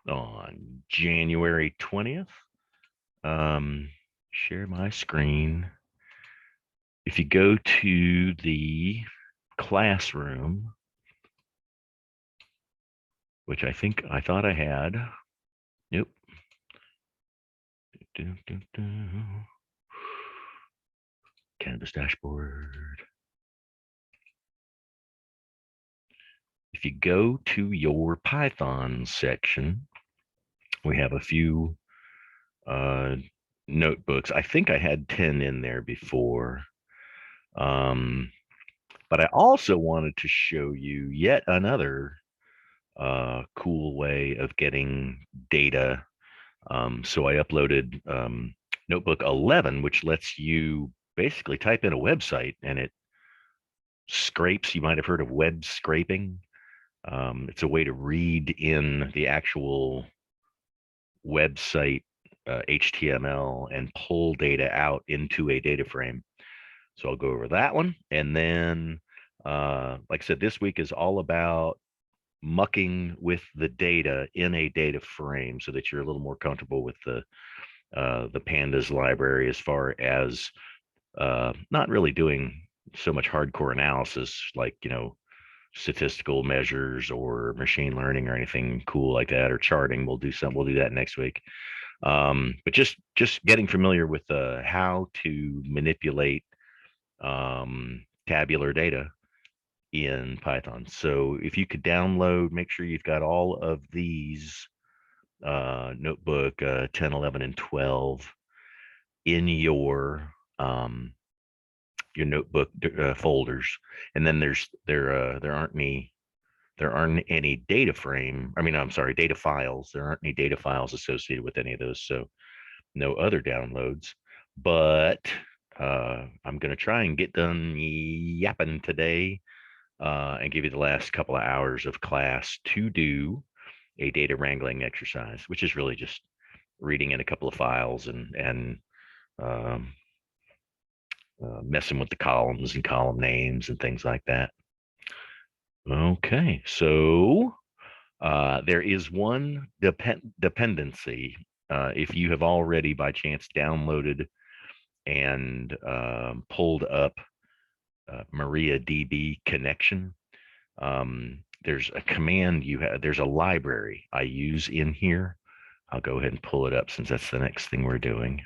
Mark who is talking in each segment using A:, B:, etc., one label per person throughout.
A: on January 20th. Share my screen. If you go to the classroom, which I thought I had. Nope. Canvas dashboard. If you go to your Python section, we have a few uh, notebooks. I think I had 10 in there before. But I also wanted to show you yet another cool way of getting data. So I uploaded Notebook 11, which lets you basically type in a website and it scrapes. You might have heard of web scraping. It's a way to read in the actual website HTML and pull data out into a data frame. So I'll go over that one. And then, like I said, this week is all about mucking with the data in a data frame so that you're a little more comfortable with the pandas library as far as not really doing so much hardcore analysis like statistical measures or machine learning or anything cool like that, or charting. We'll do that next week. But just getting familiar with how to manipulate tabular data in Python. So if you could download, make sure you've got all of these notebook 10, 11, and 12 in your notebook folders. And then there aren't any data frame. I mean, I'm sorry, data files. There aren't any data files associated with any of those. So no other downloads. But I'm going to try and get done yapping today and give you the last couple of hours of class to do a data wrangling exercise, which is really just reading in a couple of files and um, messing with the columns and column names and things like that. Okay, so there is one dependency. If you have already by chance downloaded and pulled up MariaDB connection, there's a command there's a library I use in here. I'll go ahead and pull it up since that's the next thing we're doing.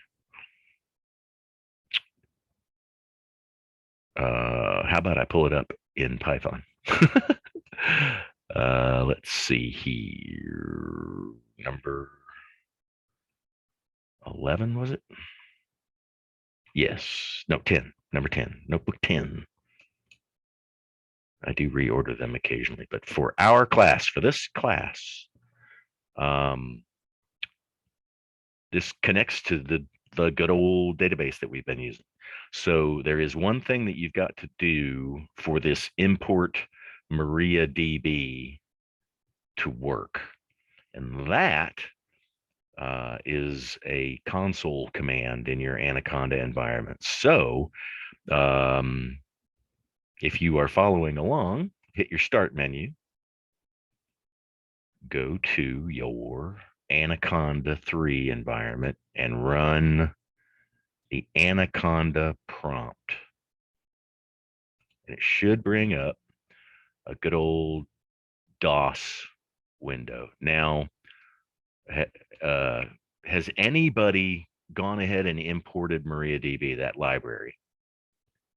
A: How about I pull it up in Python? Let's see here. Number 11, was it? Yes. No, 10. Number 10. Notebook 10. I do reorder them occasionally, but for this class, um, this connects to the good old database that we've been using. So there is one thing that you've got to do for this import MariaDB to work, and that is a console command in your Anaconda environment. So if you are following along, hit your start menu, go to your Anaconda 3 environment and run the Anaconda prompt. And it should bring up a good old DOS window. Now, has anybody gone ahead and imported MariaDB, that library?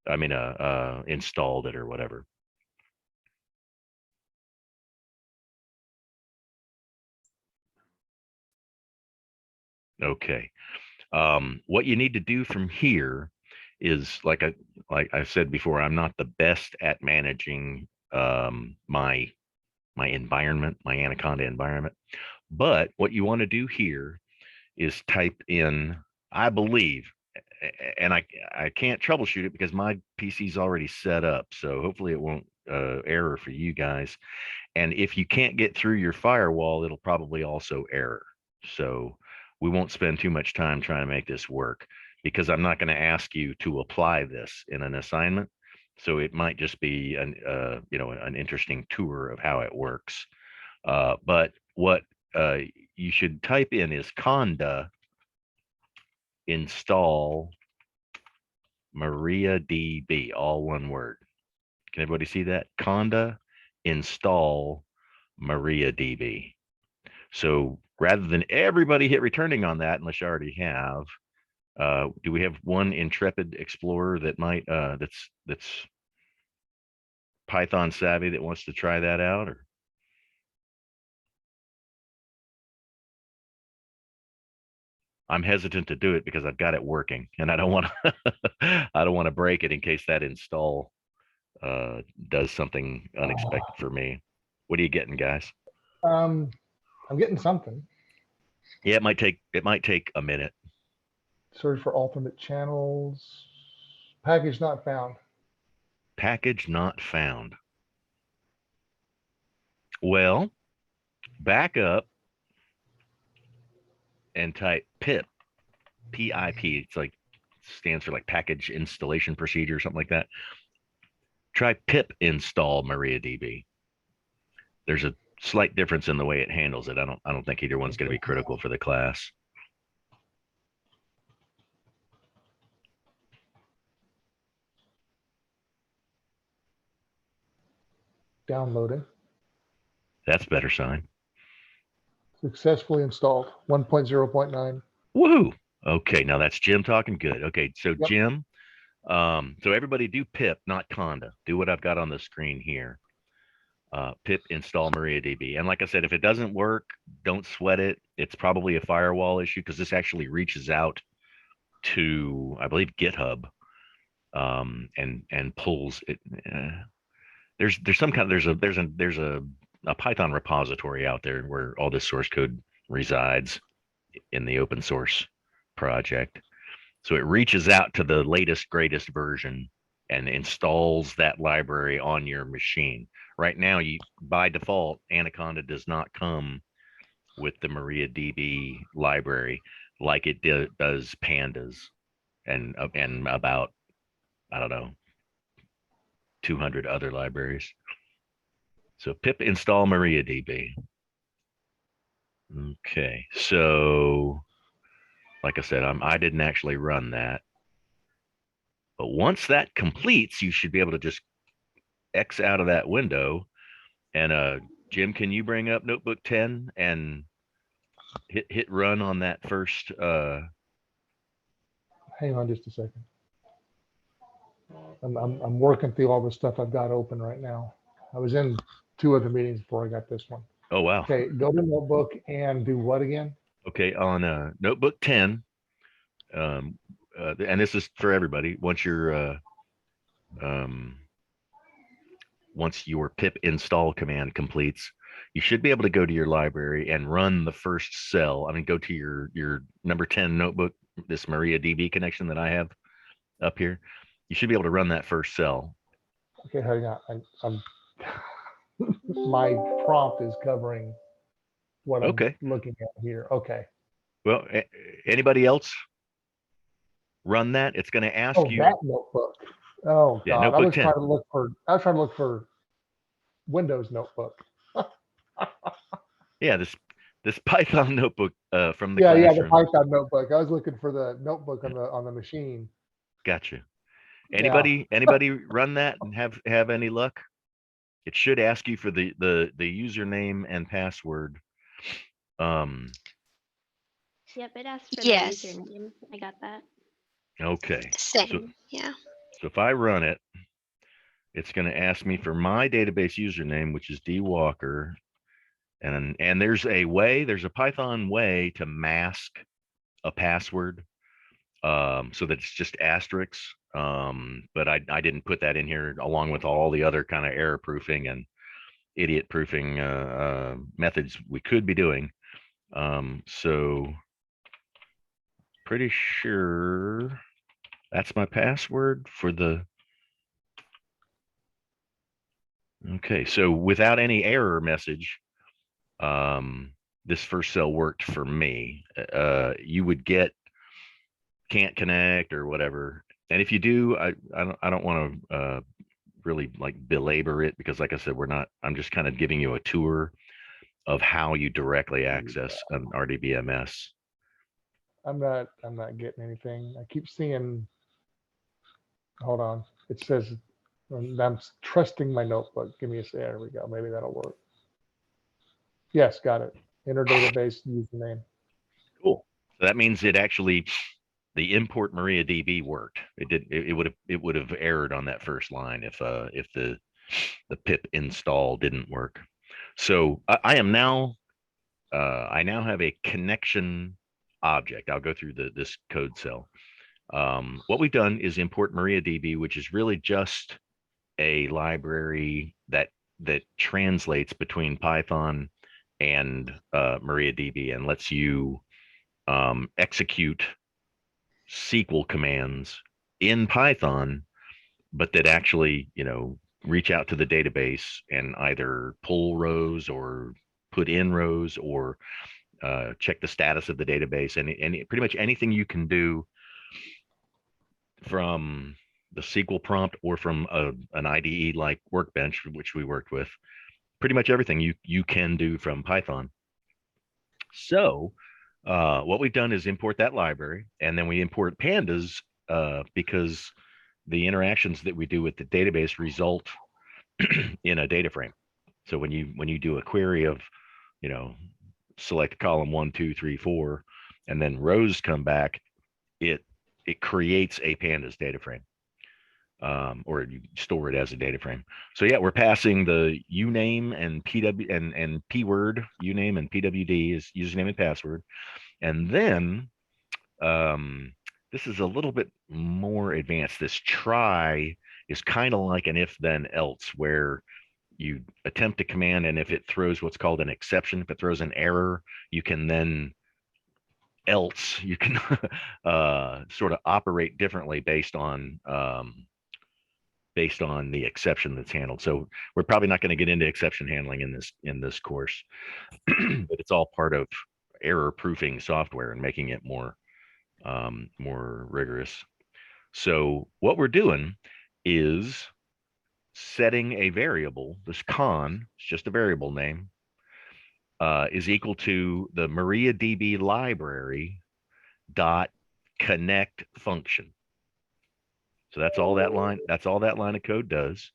A: I mean, installed it or whatever. Okay. What you need to do from here is like I said before, I'm not the best at managing my environment, my Anaconda environment. But what you want to do here is type in, I believe, and I can't troubleshoot it because my PC is already set up. So hopefully it won't error for you guys. And if you can't get through your firewall, it'll probably also error. So we won't spend too much time trying to make this work because I'm not going to ask you to apply this in an assignment. So it might just be an interesting tour of how it works. But what you should type in is conda install MariaDB, all one word. Can everybody see that? Conda install MariaDB. So rather than everybody hit returning on that, unless you already have, do we have one intrepid explorer that might that's Python savvy that wants to try that out? Or I'm hesitant to do it because I've got it working and I don't want to I don't want to break it in case that install does something unexpected for me. What are you getting, guys?
B: I'm getting something.
A: Yeah, it might take a minute.
B: Search for alternate channels. Package not found.
A: Package not found. Well, back up and type pip, PIP. It's like stands for like package installation procedure or something like that. Try pip install MariaDB. There's a slight difference in the way it handles it. I don't think either one's going to be critical for the class.
B: Downloading.
A: That's a better sign.
B: Successfully installed. 1.0.9.
A: Woohoo! Okay, now that's Jim talking good. Okay, so
B: Yep.
A: Jim, so everybody do pip, not conda. Do what I've got on the screen here. Pip install MariaDB. And like I said, if it doesn't work, don't sweat it. It's probably a firewall issue because this actually reaches out to, I believe, GitHub, and pulls it. There's some kind of there's a Python repository out there where all this source code resides in the open source project. So it reaches out to the latest, greatest version and installs that library on your machine. Right now, you by default, Anaconda does not come with the MariaDB library like it does Pandas and about, I don't know, 200 other libraries. So pip install MariaDB. Okay, so like I said, I didn't actually run that. But once that completes, you should be able to just X out of that window. And Jim, can you bring up Notebook 10 and hit run on that first?
B: Hang on just a second. I'm working through all the stuff I've got open right now. I was in 2 other meetings before I got this one.
A: Oh wow.
B: Okay, go to Notebook and do what again?
A: Okay, on Notebook 10, and this is for everybody. Once your pip install command completes, you should be able to go to your library and run the first cell. I mean, go to your number 10 notebook, this MariaDB connection that I have up here. You should be able to run that first cell.
B: Okay, hang on. I'm my prompt is covering what I'm looking at here. Okay.
A: Well, anybody else run that? It's going to ask you.
B: That notebook. Oh
A: yeah,
B: God,
A: notebook
B: I was
A: 10.
B: trying to look for Windows notebook.
A: Yeah, this Python notebook from the
B: classroom.
A: Yeah,
B: the Python notebook. I was looking for the notebook on the machine.
A: Gotcha. Anybody run that and have any luck? It should ask you for the username and password.
C: Yep, it asked for the username. I got that.
A: Okay.
D: Same. So, yeah.
A: So if I run it, it's going to ask me for my database username, which is dwalker. And there's a Python way to mask a password, so that it's just asterisks. But I didn't put that in here along with all the other kind of error proofing and idiot proofing methods we could be doing. So pretty sure that's my password for the. Okay, so without any error message, this first cell worked for me. You would get can't connect or whatever. And if you do, I don't want to really like belabor it because like I said, I'm just kind of giving you a tour. of how you directly access an RDBMS.
B: I'm not getting anything. I keep seeing, hold on. It says, I'm trusting my notebook. Give me a second. There we go. Maybe that'll work. Yes, got it. Enter database username.
A: Cool. So that means it actually, the import MariaDB worked. It did. It would have errored on that first line if the pip install didn't work. So I am now I now have a connection object. I'll go through this code cell. What we've done is import MariaDB, which is really just a library that translates between Python and MariaDB and lets you execute SQL commands in Python, but that actually, reach out to the database and either pull rows or put in rows or check the status of the database, and pretty much anything you can do from the SQL prompt or from an IDE like Workbench, which we worked with. Pretty much everything you can do from Python. So what we've done is import that library, and then we import pandas because the interactions that we do with the database result in a data frame. So when you do a query of, select column 1, 2, 3, 4, and then rows come back, it creates a pandas data frame, or you store it as a data frame. So yeah, we're passing the uname and pw and pword uname and pwd is username and password, and then this is a little bit more advanced. This try is kind of like an if then else, where you attempt a command, and if it throws what's called an exception, if it throws an error, you can then you can sort of operate differently based on the exception that's handled. So we're probably not going to get into exception handling in this course, but it's all part of error proofing software and making it more rigorous. So what we're doing is setting a variable. This con, it's just a variable name, is equal to the MariaDB library dot connect function. So that's all that line of code does,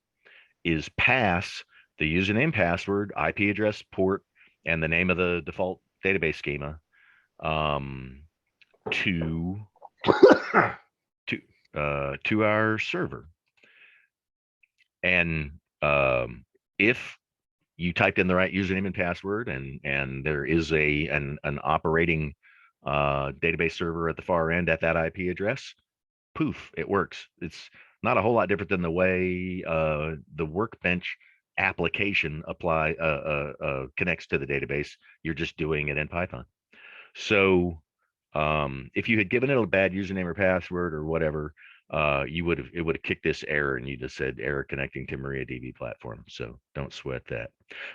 A: is pass the username, password, IP address, port, and the name of the default database schema to our server. And if you typed in the right username and password, and there is an operating database server at the far end at that IP address, poof, it works. It's not a whole lot different than the way the Workbench application connects to the database. You're just doing it in Python. So if you had given it a bad username or password or whatever, it would have kicked this error, and you just said error connecting to MariaDB platform. So don't sweat that.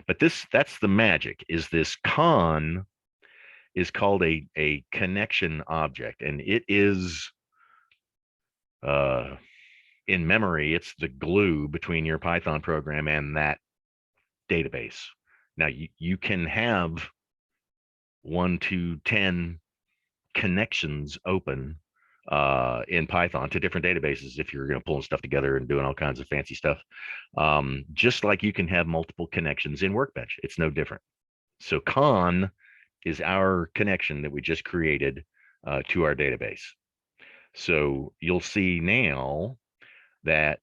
A: But that's the magic, is this con is called a connection object, and it is in memory, it's the glue between your Python program and that database. Now you can have 1 to 10 connections open in Python to different databases if you're pulling stuff together and doing all kinds of fancy stuff. Just like you can have multiple connections in Workbench. It's no different. So con is our connection that we just created to our database. So you'll see now that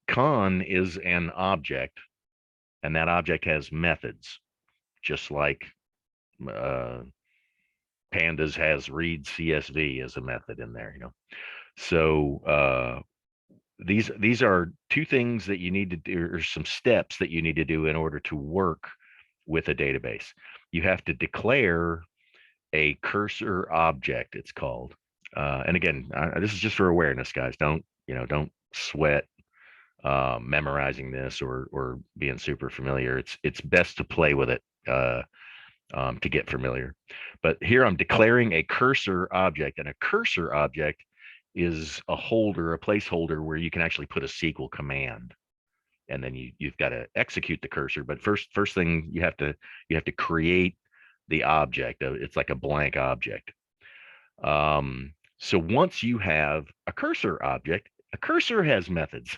A: con is an object, and that object has methods, just like pandas has read CSV as a method in there. So these are two things that you need to do, or some steps that you need to do in order to work with a database. You have to declare a cursor object, it's called. And again, this is just for awareness, guys. Don't sweat memorizing this or being super familiar. It's best to play with it to get familiar. But here I'm declaring a cursor object, and a cursor object is a placeholder where you can actually put a SQL command. and then you've got to execute the cursor. But first thing you have to create the object. It's like a blank object. So once you have a cursor object, a cursor has methods.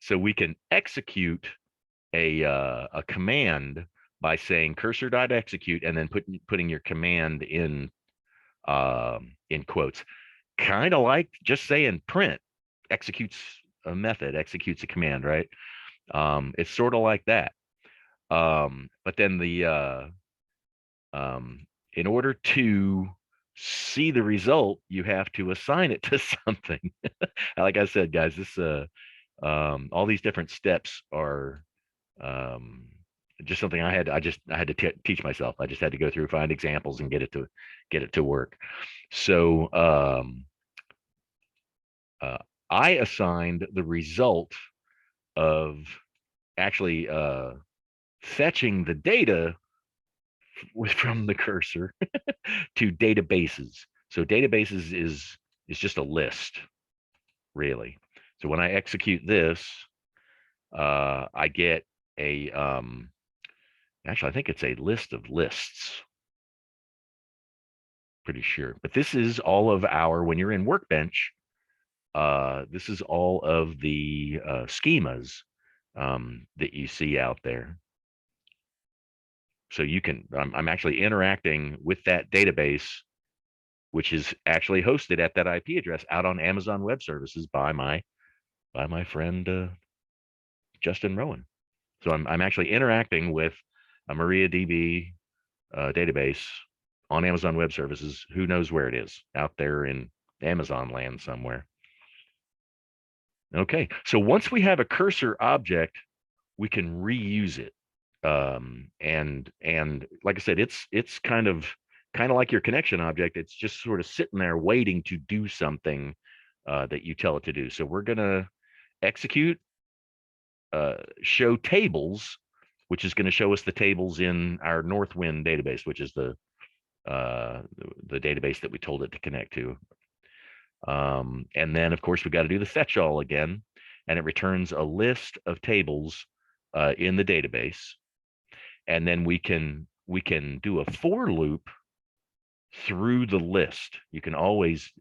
A: So we can execute a command by saying cursor.execute and then putting your command in quotes, kind of like just saying print executes a method, executes a command, right? It's sort of like that. But then in order to see the result, you have to assign it to something. Like I said, guys, this all these different steps are just something I had to teach myself. I just had to go through, find examples, and get it to work. So I assigned the result of actually fetching the data from the cursor to databases. So databases is just a list, really. So when I execute this, I get a actually, I think it's a list of lists. Pretty sure. But this is all of our, when you're in Workbench, this is all of the schemas that you see out there. So you can, I'm actually interacting with that database, which is actually hosted at that IP address out on Amazon Web Services by my friend Justin Rowan. So I'm actually interacting with a MariaDB database on Amazon Web Services. Who knows where it is? Out there in Amazon land somewhere. Okay, so once we have a cursor object, we can reuse it. And like I said, it's kind of like your connection object. It's just sort of sitting there waiting to do something that you tell it to do. So we're gonna execute show tables, which is going to show us the tables in our Northwind database, which is the database that we told it to connect to. And then, of course, we got to do the fetch all again, and it returns a list of tables in the database. And then we can do a for loop through the list. You can always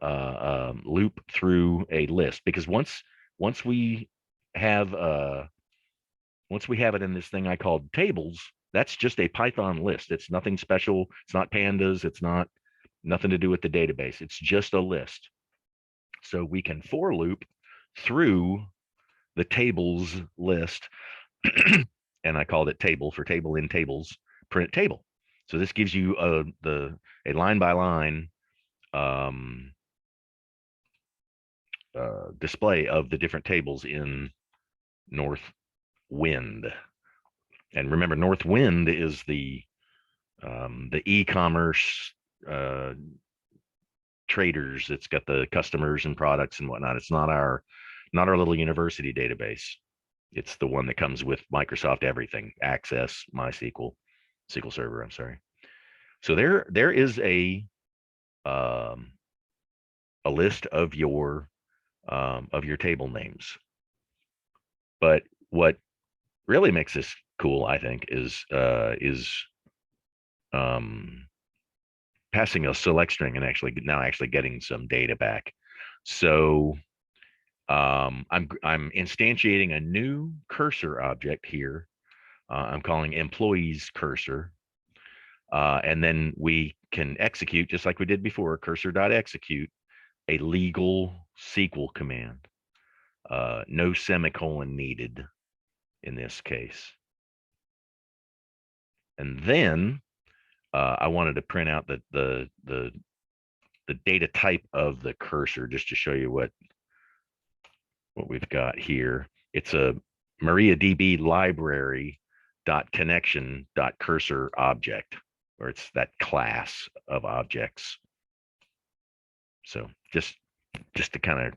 A: loop through a list, because once we have it in this thing I called tables, that's just a Python list. It's nothing special. It's not pandas. It's not nothing to do with the database. It's just a list. So we can for loop through the tables list, and I called it table for table in tables, print table. So this gives you a line by line display of the different tables in Northwind. And remember, Northwind is the e-commerce traders. It's got the customers and products and whatnot. It's not our little university database. It's the one that comes with Microsoft everything, Access, MySQL, SQL Server. I'm sorry. So there is a list of your table names. But what really makes this cool, I think, is passing a select string and actually getting some data back. So I'm instantiating a new cursor object here. I'm calling employees cursor. And then we can execute, just like we did before, cursor.execute, a legal SQL command. No semicolon needed in this case. And then I wanted to print out the data type of the cursor, just to show you what we've got here. It's a MariaDB library .connection .cursor object, or it's that class of objects. So just to kind of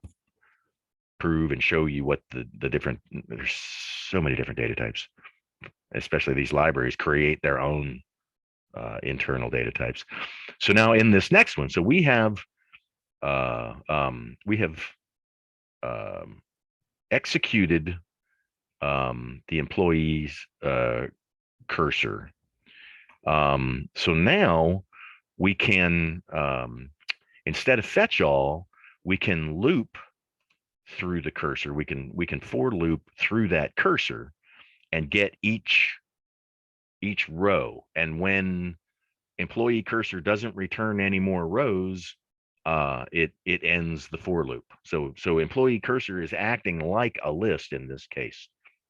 A: prove and show you what the different, there's so many different data types, especially these libraries create their own internal data types. So now in this next one, so we have executed the employee's cursor. So now we can, instead of fetch all, we can loop through the cursor. We can for loop through that cursor and get each row. And when employee cursor doesn't return any more rows, it ends the for loop. So employee cursor is acting like a list in this case.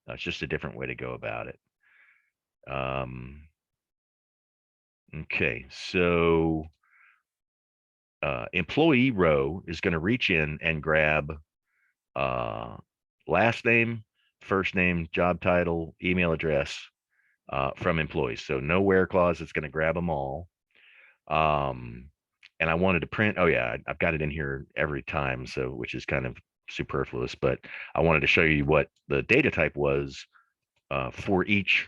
A: It's just a different way to go about it. Okay, so employee row is going to reach in and grab last name, first name, job title, email address from employees. So no where clause, it's going to grab them all. And I wanted to print, oh yeah, I've got it in here every time, so which is kind of superfluous, but I wanted to show you what the data type was for each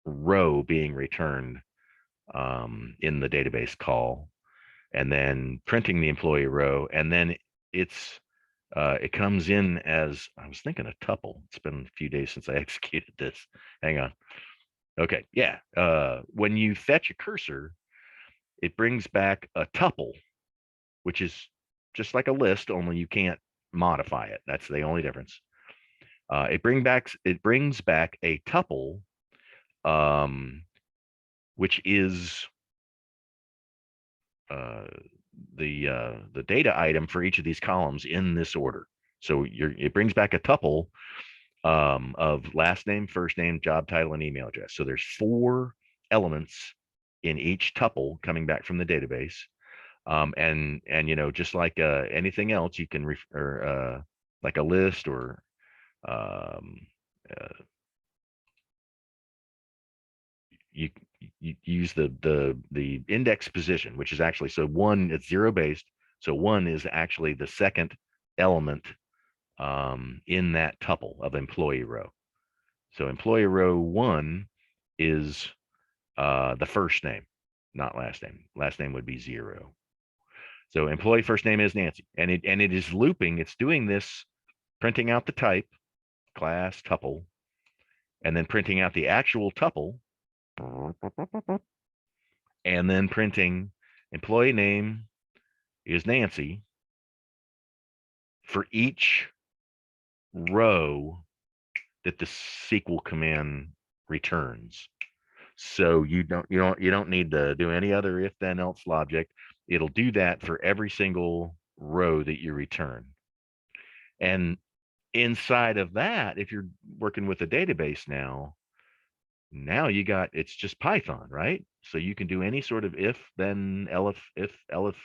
A: row being returned in the database call, and then printing the employee row, and then it's it comes in as, I was thinking a tuple. It's been a few days since I executed this. Hang on. Okay, yeah. When you fetch a cursor, it brings back a tuple, which is just like a list, only you can't modify it. That's the only difference. It brings back a tuple, which is the data item for each of these columns in this order. So it brings back a tuple of last name, first name, job title, and email address. So there's 4 elements in each tuple coming back from the database. And you know, just like anything else, you can refer like a list or you use the index position, which is actually, so 1, it's 0 based. So 1 is actually the second element in that tuple of employee row. So employee row 1 is the first name, not last name. Last name would be 0. So employee first name is Nancy, and it is looping. It's doing this, printing out the type, class, tuple, and then printing out the actual tuple, and then printing employee name is Nancy for each row that the SQL command returns. So you don't need to do any other if then else logic. It'll do that for every single row that you return. And inside of that, if you're working with a database now you got, it's just Python, right? So you can do any sort of if, then, elif, if, elif.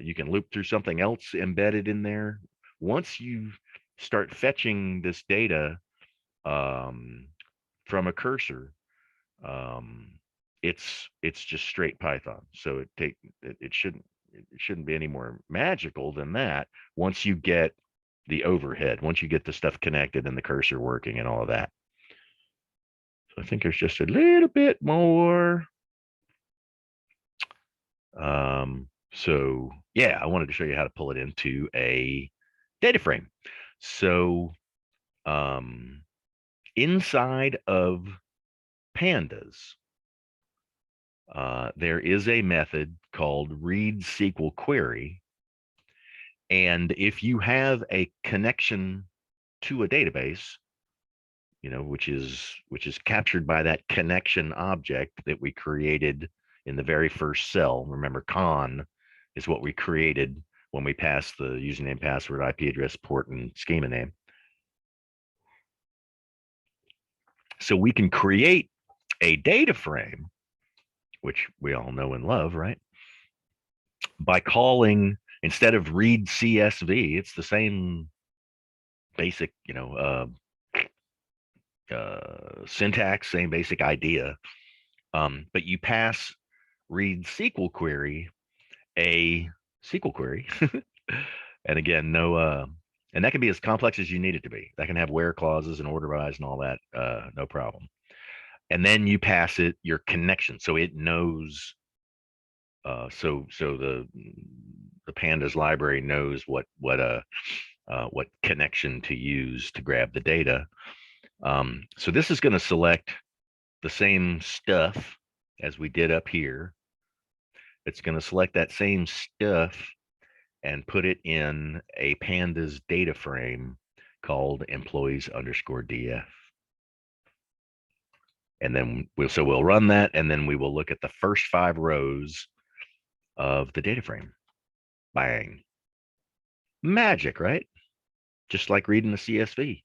A: You can loop through something else embedded in there. Once you start fetching this data from a cursor, it's just straight Python. So it shouldn't be any more magical than that. Once you get the overhead, once you get the stuff connected and the cursor working and all of that. So I think there's just a little bit more. So yeah, I wanted to show you how to pull it into a data frame. So inside of pandas, there is a method called read SQL query. And if you have a connection to a database, you know, which is captured by that connection object that we created in the very first cell. Remember, con is what we created when we passed the username, password, IP address, port, and schema name. So we can create a data frame, which we all know and love, right? By calling, instead of read CSV, it's the same basic, you know, syntax, same basic idea. But you pass read SQL query a SQL query. And again, no, and that can be as complex as you need it to be. That can have where clauses and order bys and all that, no problem. And then you pass it your connection, so it knows. So the pandas library knows what connection to use to grab the data. So this is going to select the same stuff as we did up here. It's going to select that same stuff and put it in a pandas data frame called employees_df. And then we'll run that, and then we will look at the first 5 rows of the data frame. Bang. Magic, right? Just like reading the CSV.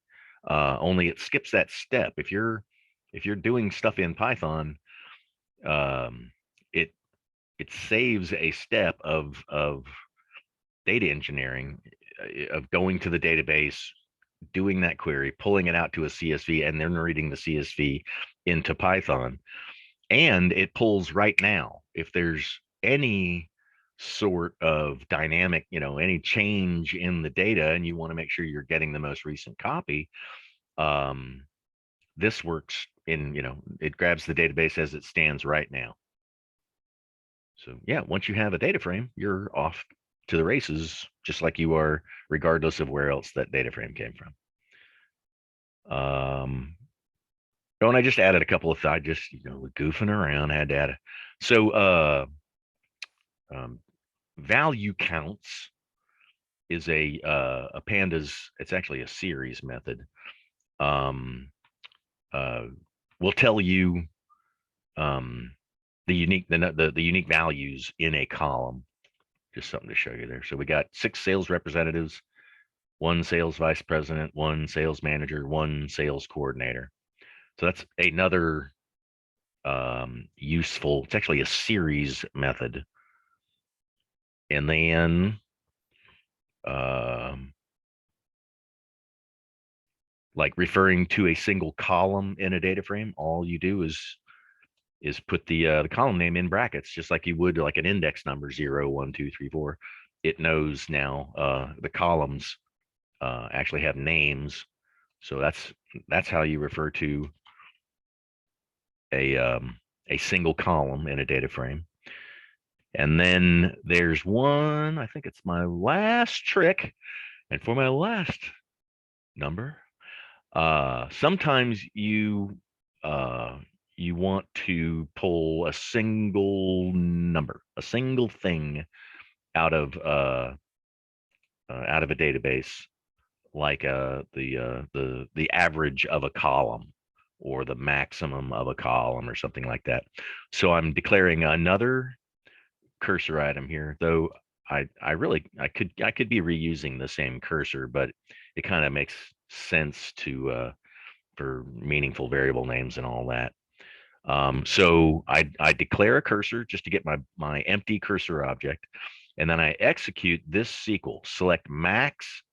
A: Only it skips that step. If you're doing stuff in Python, it saves a step of data engineering, of going to the database, doing that query, pulling it out to a CSV, and then reading the CSV into Python. And it pulls right now. If there's any sort of dynamic, any change in the data, and you want to make sure you're getting the most recent copy, this works in, it grabs the database as it stands right now. So yeah, once you have a data frame, you're off to the races, just like you are, regardless of where else that data frame came from. Oh, and I just added a couple of, I just, goofing around, had to add so value counts is a pandas, it's actually a series method. Will tell you the unique values in a column. Just something to show you there. So we got 6 sales representatives, 1 sales vice president, 1 sales manager, 1 sales coordinator. So that's another useful, it's actually a series method. And then like referring to a single column in a data frame, all you do is put the column name in brackets, just like you would like an index number 0, 1, 2, 3, 4. It knows now the columns actually have names. So that's how you refer to a single column in a data frame. And then there's one, I think it's my last trick. And for my last number, sometimes you want to pull a single number, a single thing out of a database, like the average of a column or the maximum of a column or something like that. So I'm declaring another cursor item here, though I could be reusing the same cursor, but it kind of makes sense to for meaningful variable names and all that. So I declare a cursor just to get my empty cursor object, and then I execute this SQL, select max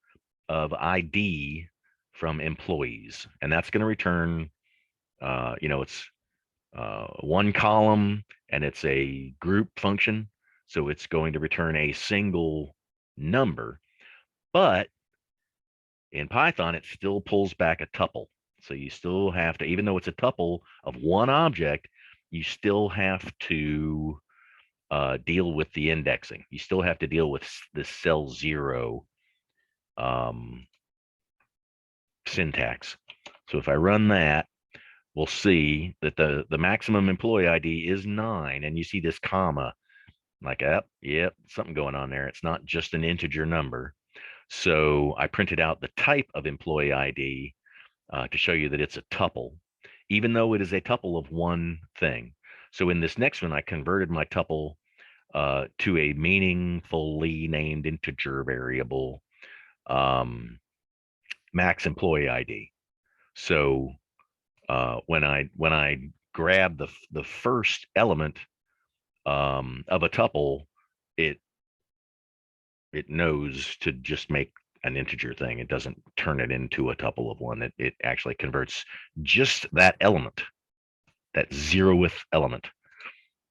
A: of ID from employees, and that's going to return, it's 1 column, and it's a group function, so it's going to return a single number. But in Python, it still pulls back a tuple. So you still have to, even though it's a tuple of 1 object, you still have to deal with the indexing. You still have to deal with the cell 0 syntax. So if I run that, we'll see that the maximum employee ID is 9, and you see this comma, like, yep, something going on there. It's not just an integer number. So I printed out the type of employee ID to show you that it's a tuple, even though it is a tuple of 1 thing. So in this next one, I converted my tuple to a meaningfully named integer variable, max employee ID. So when I grab the first element of a tuple, it knows to just make an integer thing. It doesn't turn it into a tuple of 1. It actually converts just that element, that 0th element,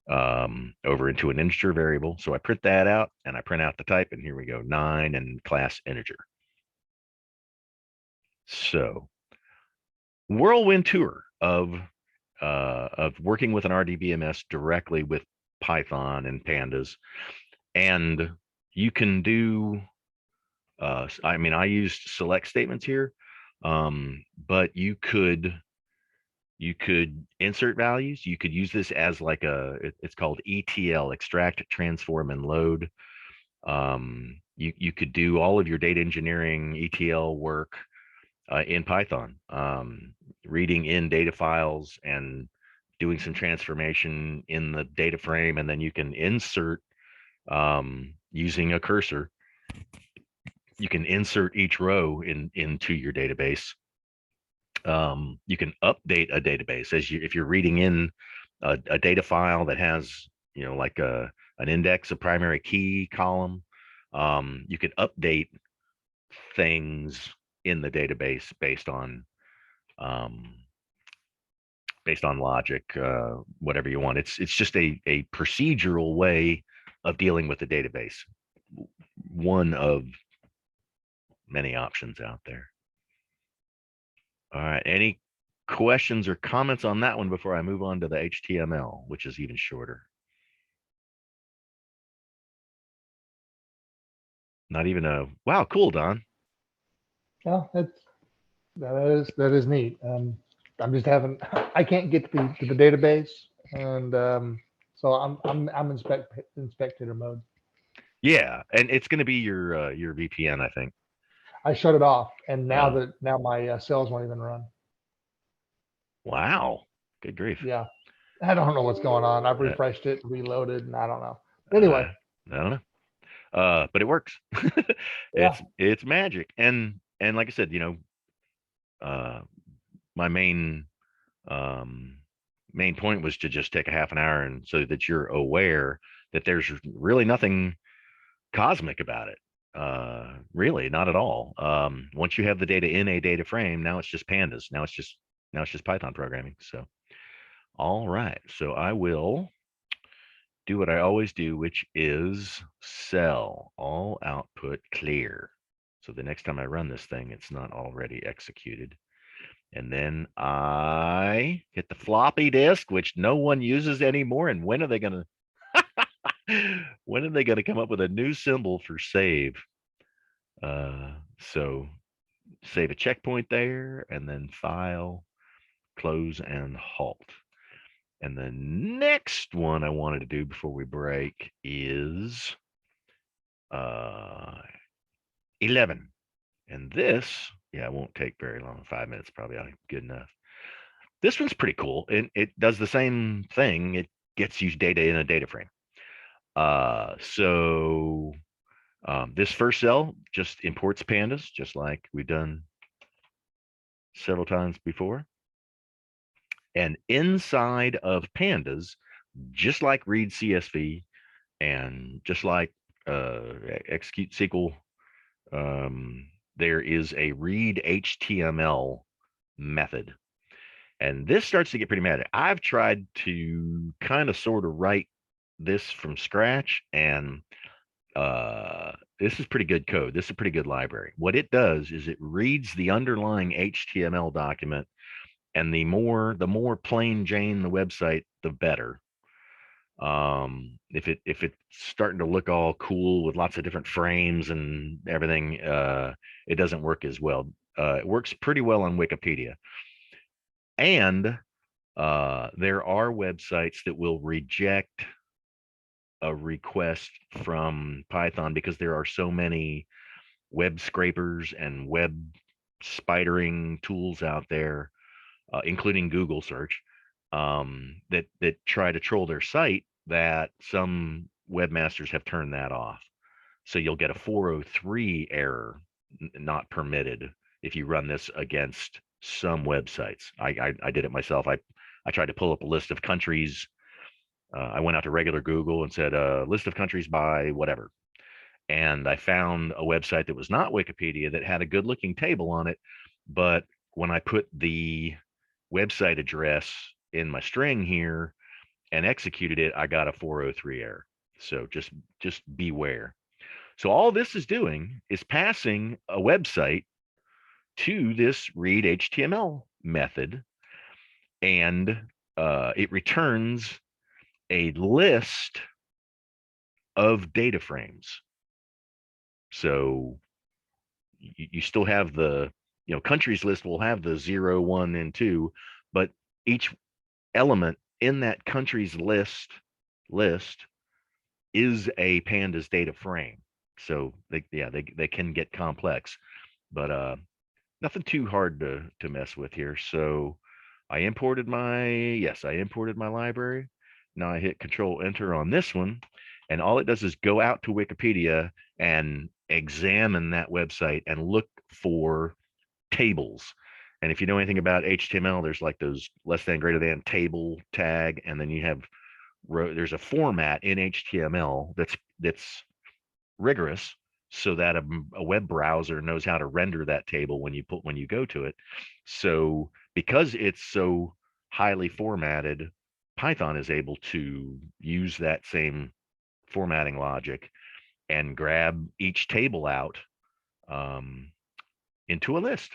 A: over into an integer variable. So I print that out, and I print out the type, and here we go, 9 and class integer. So whirlwind tour of working with an RDBMS directly with Python and pandas. And you can do, I used select statements here, But you could insert values. You could use this as like it's called ETL, extract, transform, and load. You could do all of your data engineering ETL work in Python, reading in data files and doing some transformation in the data frame, and then you can insert using a cursor. You can insert each row into your database. You can update a database if you're reading in a data file that has like an index, a primary key column. You can update things in the database um, based on logic, whatever you want. It's just a procedural way of dealing with the database. One of many options out there. All right. Any questions or comments on that one before I move on to the HTML, which is even shorter? Not even a wow, cool, Don.
B: Well, that is neat. I'm just having I can't get to the database, and so I'm in spectator mode.
A: Yeah, and it's going to be your VPN, I think.
B: I shut it off, and now my cells won't even run.
A: Wow, good grief.
B: Yeah, I don't know what's going on. I've refreshed it, reloaded, and I don't know. Anyway,
A: I don't know. But it works. It's magic, and like I said, my main point was to just take a half an hour, and so that you're aware that there's really nothing cosmic about it. Really, not at all. Once you have the data in a data frame, now it's just pandas. Now it's just Python programming. So, all right. So I will do what I always do, which is sell all output clear. So the next time I run this thing, it's not already executed. And then I hit the floppy disk, which no one uses anymore. And when are they going to come up with a new symbol for save? So save a checkpoint there, and then file, close, and halt. And the next one I wanted to do before we break is 11. And this, it won't take very long. 5 minutes probably good enough. This one's pretty cool, and it does the same thing. It gets you data in a data frame. So this first cell just imports pandas, just like we've done several times before. And inside of pandas, just like read CSV and just like execute SQL, there is a read HTML method. And this starts to get pretty mad. I've tried to kind of sort of write this from scratch, and this is pretty good code. This is a pretty good library. What it does is it reads the underlying HTML document, and the more plain Jane the website, the better. If it's starting to look all cool with lots of different frames and everything, it doesn't work as well. It works pretty well on Wikipedia. And there are websites that will reject a request from Python because there are so many web scrapers and web spidering tools out there, including Google search, that try to troll their site, that some webmasters have turned that off. So you'll get a 403 error, not permitted, if you run this against some websites. I did it myself. I tried to pull up a list of countries. I went out to regular Google and said list of countries by whatever. And I found a website that was not Wikipedia that had a good looking table on it. But when I put the website address in my string here and executed it, I got a 403 error. So just beware. So all this is doing is passing a website to this read HTML method, and it returns a list of data frames. So you still have the countries list will have the 0, 1, and 2, but each element in that country's list is a pandas data frame. So they can get complex, but nothing too hard to mess with here. So I imported my library. Now I hit Control Enter on this one, and all it does is go out to Wikipedia and examine that website and look for tables. And if you know anything about HTML, there's like those less than, greater than table tag, and then you have there's a format in HTML that's rigorous, so that a web browser knows how to render that table when you go to it. So because it's so highly formatted, Python is able to use that same formatting logic and grab each table out into a list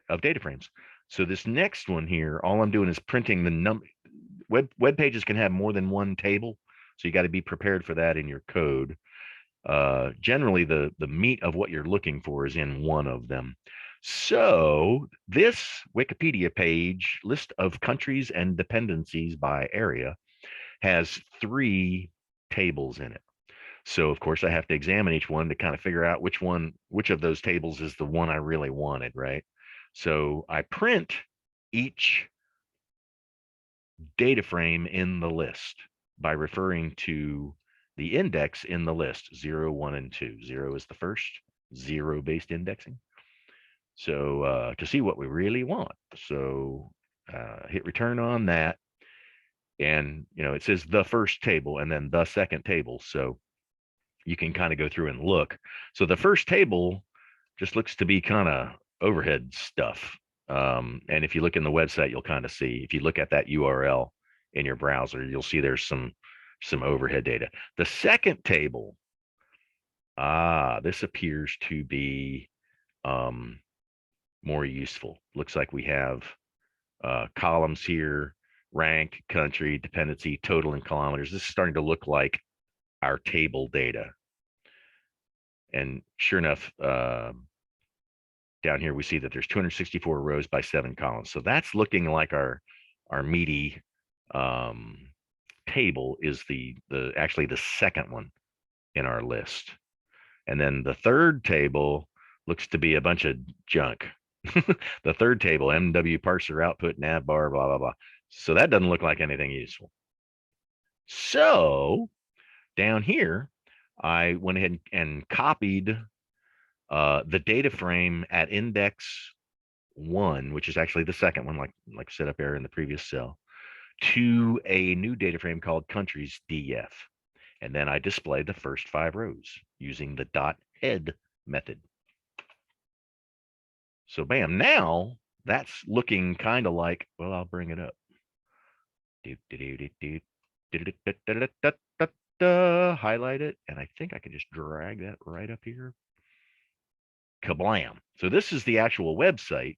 A: of data frames. So this next one here, all I'm doing is printing the number. Web pages can have more than one table, so you got to be prepared for that in your code. Generally, the meat of what you're looking for is in one of them. So this Wikipedia page, list of countries and dependencies by area, has 3 tables in it. So of course I have to examine each one to kind of figure out which of those tables is the one I really wanted, right? So I print each data frame in the list by referring to the index in the list, 0, 1, and 2. 0 is the first, 0-based indexing. So to see what we really want. So hit return on that. And, it says the first table and then the second table. So you can kind of go through and look. So the first table just looks to be kind of overhead stuff. And if you look in the website, you'll kind of see, if you look at that URL in your browser, you'll see there's some overhead data. The second table, this appears to be more useful. Looks like we have columns here, rank, country, dependency, total in kilometers. This is starting to look like our table data. And sure enough, down here we see that there's 264 rows by 7 columns. So that's looking like our meaty table is actually the second one in our list. And then the third table looks to be a bunch of junk. The third table, MW parser output, nav bar, blah, blah, blah. So that doesn't look like anything useful. So down here, I went ahead and copied the data frame at index 1, which is actually the second one, like set up there in the previous cell, to a new data frame called countries df. And then I displayed the first 5 rows using the .head method. So bam, now that's looking kind of like, well, I'll bring it up. Highlight it, and I think I can just drag that right up here. Kablam. So this is the actual website.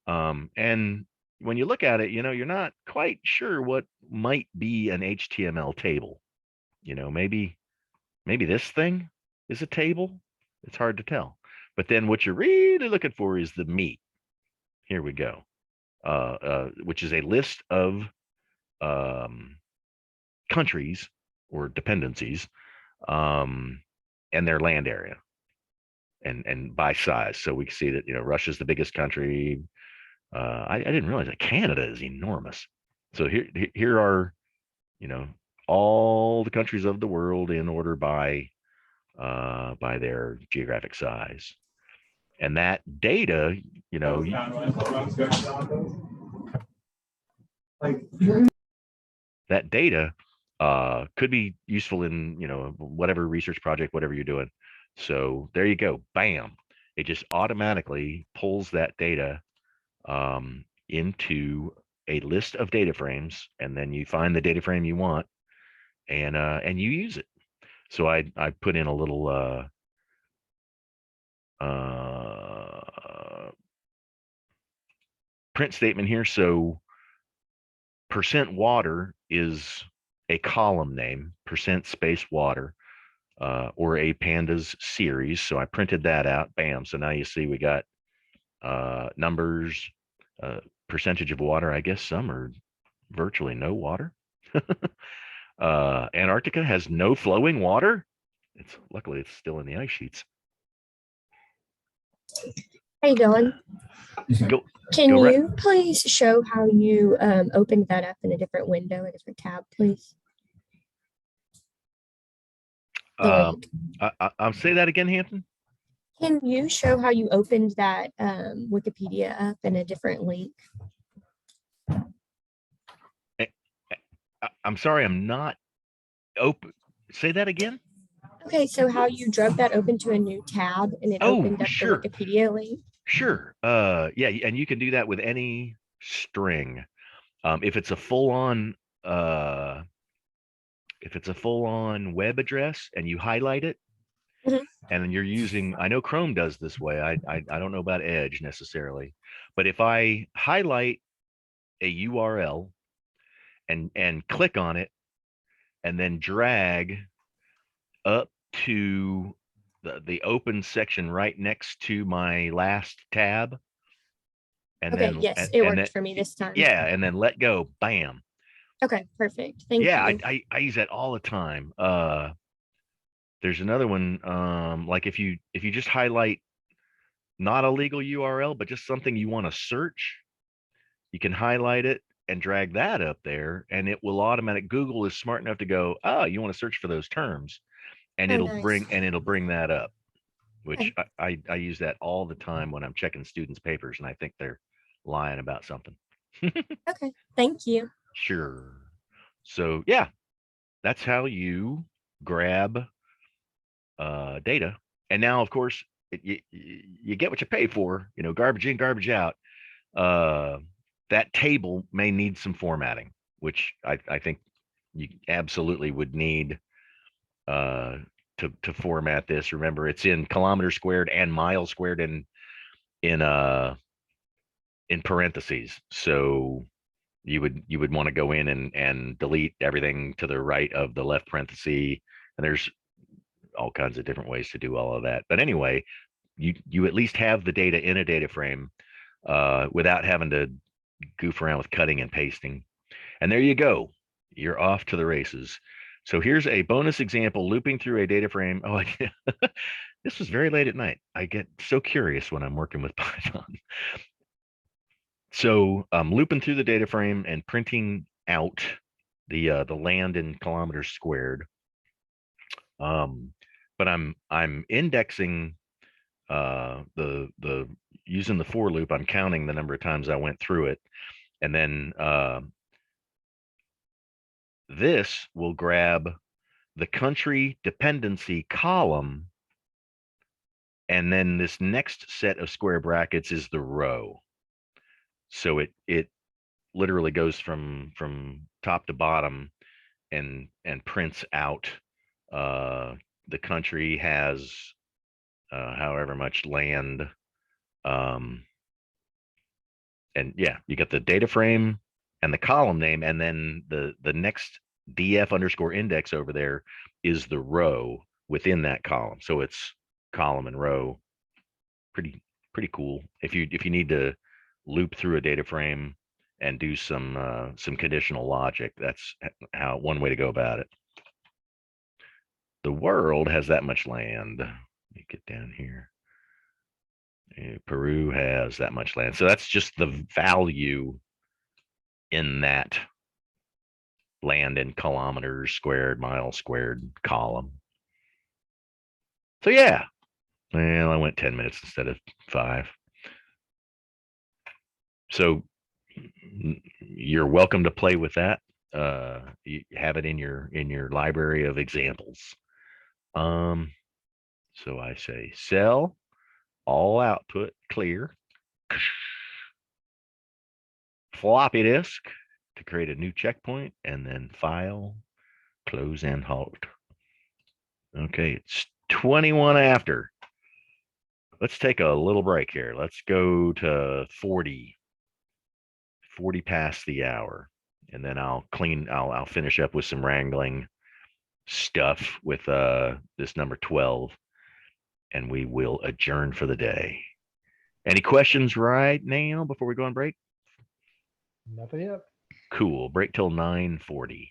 A: And when you look at it, you're not quite sure what might be an HTML table. Maybe this thing is a table. It's hard to tell. But then what you're really looking for is the meat. Here we go. Which is a list of countries or dependencies and their land area and by size. So we can see that, Russia's the biggest country. I didn't realize that Canada is enormous. So here are, all the countries of the world in order by their geographic size. And that data, that data could be useful in, whatever research project, whatever you're doing. So there you go. Bam. It just automatically pulls that data into a list of data frames, and then you find the data frame you want and you use it. So I put in a little print statement here. So %water is a column name, %space water, or a pandas series. So I printed that out. Bam. So now you see we got numbers, percentage of water. I guess some are virtually no water. Antarctica has no flowing water. Luckily it's still in the ice sheets.
D: How you doing?
A: Go,
D: Can
A: go
D: you please show how you opened that up in a different window, a different tab, please?
A: I'll say that again, Hampton.
D: Can you show how you opened that Wikipedia up in a different link?
A: I'm sorry, I'm not open. Say that again.
D: Okay, so how you drove that open to a new tab and it opened up
A: sure.
D: the Wikipedia link?
A: Sure. Yeah, and you can do that with any string. If it's a full-on web address and you highlight it, and you're using, I know Chrome does this way. I don't know about Edge necessarily, but if I highlight a URL and click on it and then drag up to the open section right next to my last tab, and
D: okay,
A: then
D: yes, it worked for me this time.
A: Yeah, and then let go, bam.
D: Okay, perfect. Thank you.
A: Yeah, I use that all the time. There's another one, like if you just highlight not a legal URL, but just something you want to search, you can highlight it and drag that up there, and it will Google is smart enough to go, oh, you want to search for those terms, and it'll bring that up, which I use that all the time when I'm checking students' papers and I think they're lying about something.
D: Okay, thank you.
A: Sure. So yeah, that's how you grab data. And now, of course, you get what you pay for. Garbage in, garbage out. That table may need some formatting, which I think you absolutely would need to format this. Remember, it's in kilometers squared and miles squared in parentheses. So you would want to go in and delete everything to the right of the left parenthesis. And there's all kinds of different ways to do all of that. But anyway, you at least have the data in a data frame without having to goof around with cutting and pasting. And there you go. You're off to the races. So here's a bonus example, looping through a data frame. Oh, this was very late at night. I get so curious when I'm working with Python. So I'm looping through the data frame and printing out the land in kilometers squared. But I'm indexing the using the for loop. I'm counting the number of times I went through it, and then this will grab the country dependency column, and then this next set of square brackets is the row. So it literally goes from top to bottom and prints out the country has however much land, and yeah, you got the data frame and the column name, and then the next df underscore index over there is the row within that column. So it's column and row. Pretty cool. If you need to loop through a data frame and do some conditional logic, that's how one way to go about it. The world has that much land. Let me get down here. Peru has that much land. So that's just the value in that land in kilometers squared, miles squared column. So yeah, well, I went 10 minutes instead of 5. So you're welcome to play with that. You have it in your library of examples. So I say cell, all output clear, floppy disk to create a new checkpoint, and then file, close and halt. Okay, it's 21 after. Let's take a little break here. Let's go to 40 past the hour, and then I'll finish up with some wrangling stuff with this number 12, and we will adjourn for the day. Any questions right now before we go on break?
B: Nothing yet.
A: Cool. Break till 9:40.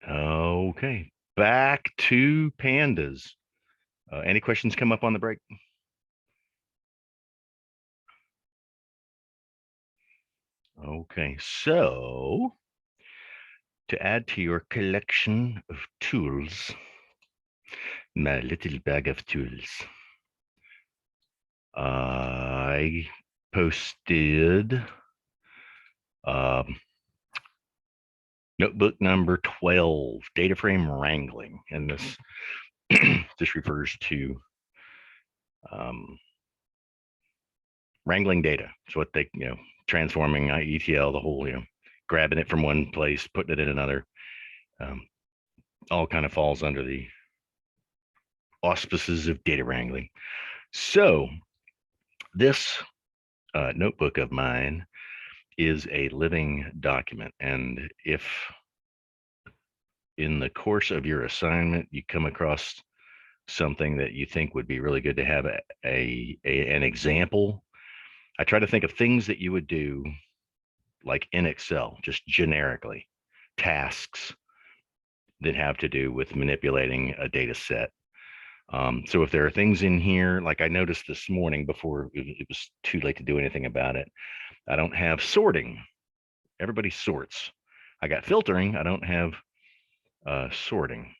A: Okay, back to pandas. Any questions come up on the break? Okay, so to add to your collection of tools, my little bag of tools, I posted notebook number 12, data frame wrangling, and this this refers to wrangling data. So what they, transforming ETL, the whole, grabbing it from one place, putting it in another, all kind of falls under the auspices of data wrangling. So this notebook of mine is a living document. And if in the course of your assignment, you come across something that you think would be really good to have an example, I try to think of things that you would do like in Excel, just generically, tasks that have to do with manipulating a data set. So if there are things in here, like I noticed this morning before it was too late to do anything about it, I don't have sorting. Everybody sorts. I got filtering. I don't have sorting.